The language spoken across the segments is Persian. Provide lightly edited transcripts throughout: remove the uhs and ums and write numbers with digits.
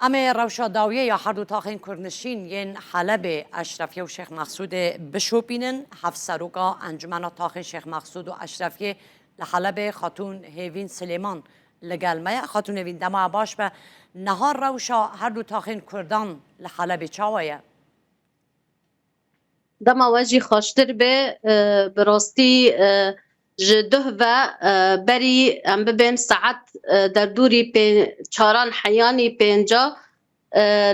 اما روشا داویه یا هر دو تاخین کرنشین ین حلب اشرفیه و شیخ مقصود بشوپینن هفت سروگا انجمن تاخین شیخ مقصود و اشرفیه لحلب خاتون هیوین سلیمان لگلمه خاتون هیوین دما باش به نهار روشا هر دو تاخین کردان لحلب چاویه دما وجی خوشتر به براستی جده و بری ام ببین ساعت در دوری چاران حیانی پینجا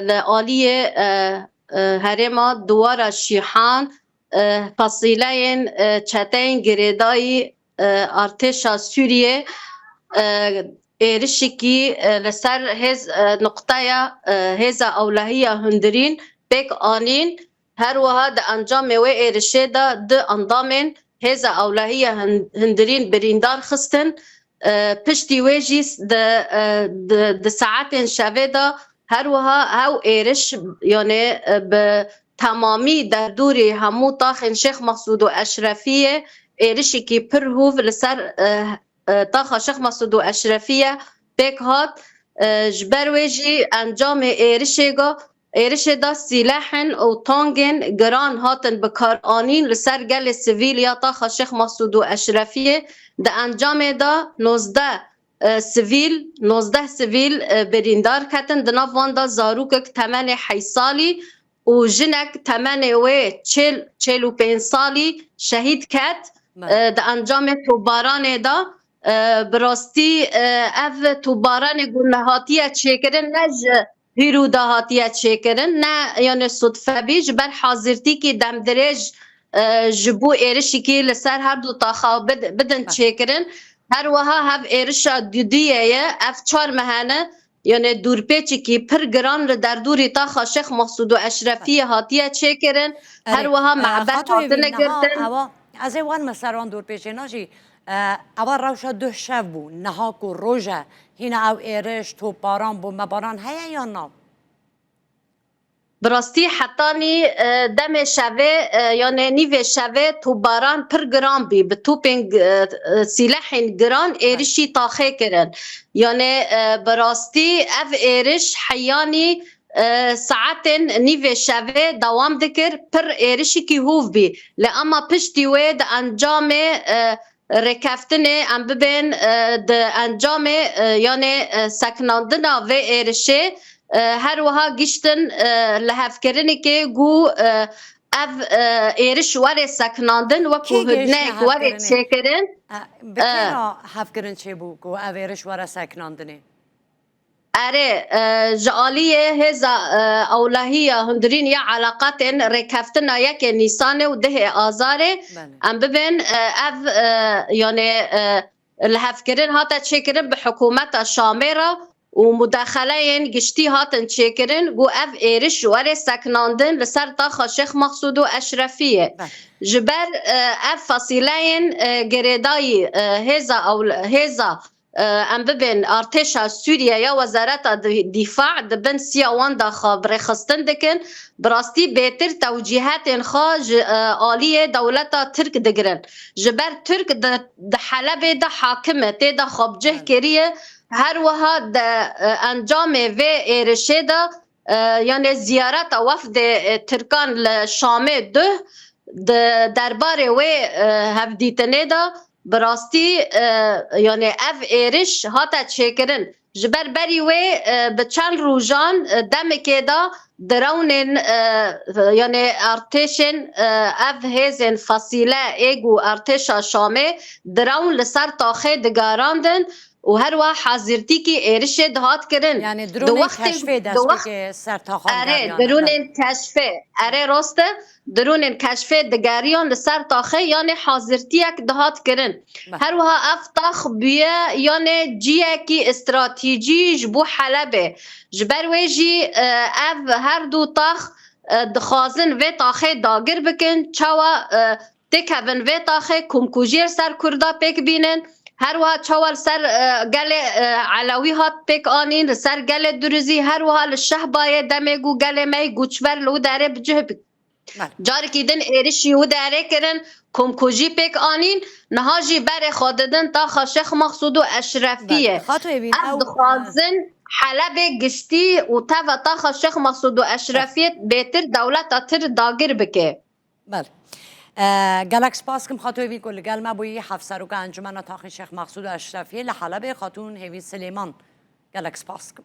لعالی هرما دوار شیحان فصیله چتین گریدای ارتشا سوریه ایرشکی لسر هز نقطه هز اولهیه هندرین بک آنین هر وها ده انجام و ایرشه ده اندامن هز اولهیه هندرین بریندار خستن پشتی ویجیس ده ساعت شوه ده هر وها هاو ایرش یعنی به تمامی در دوری همو طاخن شیخ مقصود و اشرفیه ایرشی که پر هوف لسر طاخ شیخ مقصود و اشرفیه بک هات جبر ویجی انجام ایرشیگا ایرش دا سلاحن و تانگن گران هاتن بکار آنین لسر گل سویل یا طاخ شیخ مقصود و اشرفیه ده انجام دا 19 سویل بریندار کتن ده نوان دا زاروکک تمن 8 سالی و جنک تمن و 45 سالی شهید کت ده انجام توباران دا براستی اف توباران گناهاتیه چکرن نج هیرو دهاتیت شکرن نه یعنی صدفه بیج بر حاضرتی که دم درج جبو ایرشی که لسر هر دو تاخا بدن شکرن هر وها هف ایرشا دیدیه اف 4 مهانه یعنی دورپیچی که پر گران در دوری تاخا شیخ مقصود و اشرفی هاتیت شکرن هر وها معبد هاتنه گردن از وان مسران دورپیچی ناشی اول روشا ده شب بو نهاک و روژه هینا او ایرش تو باران بو مباران هیا یا نام؟ براستی حتانی دم شوه یعنی نیو شوه تو باران پر گران بی به تو پنگ سلاحین گران ایرشی تاخه کرن یعنی براستی اف ایرش حیانی ساعت نیو شوه دوام دکر پر ایرشی کی هوف بی لأما پشتی وید انجام رکفتنه ام ببین ده انجام یعنی سکناندنا و ایرشه هر وها گشتن لحف کرنی که گو اف ایرش وره سکناندن وکو هدنه وره چه کرن بکنه حف کرن چه بو گو اف ایرش وره سکناندنه اره جعالیه هزا اولهیه هندرین یا علاقات رکفتنا یک نیسانه و ده آزاره ام ببین اف یعنی لحفکرین هاتا چکرین به حکومت شامره و مداخله گشتی هاتن چکرین گو اف ایرش وره سکناندن لسر طاخ شیخ مقصود و اشرفیه جبر اف فصیله گریدای هزا ام ببین ارتشا سوریه یا وزارت دفاع دبن سیاوان دا خبر خستن دکن براستی بهتر توجیهات خاج عالی دولت ترک دگرن جبر ترک د حلب د حاکمه ته د خبجه کریه هر وها د انجام و ایرشه دا یعنی زیارت وفد ترکان لشام ده درباره و هفدیتنه دا براستی یعنی اف ایرش هاتا چکرن جبر بری و به چند روزان دم که دا درونن یعنی ارتشن اف هزن فصیله ایگو ارتشا شامه درون لسر تاخه دگاراندن و هر وقت حاضرتی که ایرش دهات کرن یعنی درون کشفه دست که سر تاخان اره درون کشفه اره راسته درون کشفه دگاریان لسر تاخه یعنی حاضرتی یک دهات کرن هر وقت افتاخ بیه یعنی جیه کی استراتیجی جبو حلبه جبر ویجی اف هر دو تاخ دخوازن و تاخه داگر بکن چاوا تکبن و تاخه کمکوجیر سر کردا پیک بینن هر وقت چوال سر گل علاوی هات پیک آنین سر گل درزی هر وقت شهبای دمه گو گل می گوچور لو داره بجه جاری که دن ایرشی و داره کرن کمکوجی پیک آنین نهاجی بر خوددن تا خاشخ مقصود و اشرفیه خاطو ببین دخوازن حلب گشتی و تا شیخ مسعود و اشرفی بهتر دولت تر داگر بکه. بله گلک سپاس کم خاطر وی کل گل ما بوی حفصر و که انجمن تاخ شیخ مقصود و اشرفی لحلب خاتون هیوین سلیمان گلک سپاس کم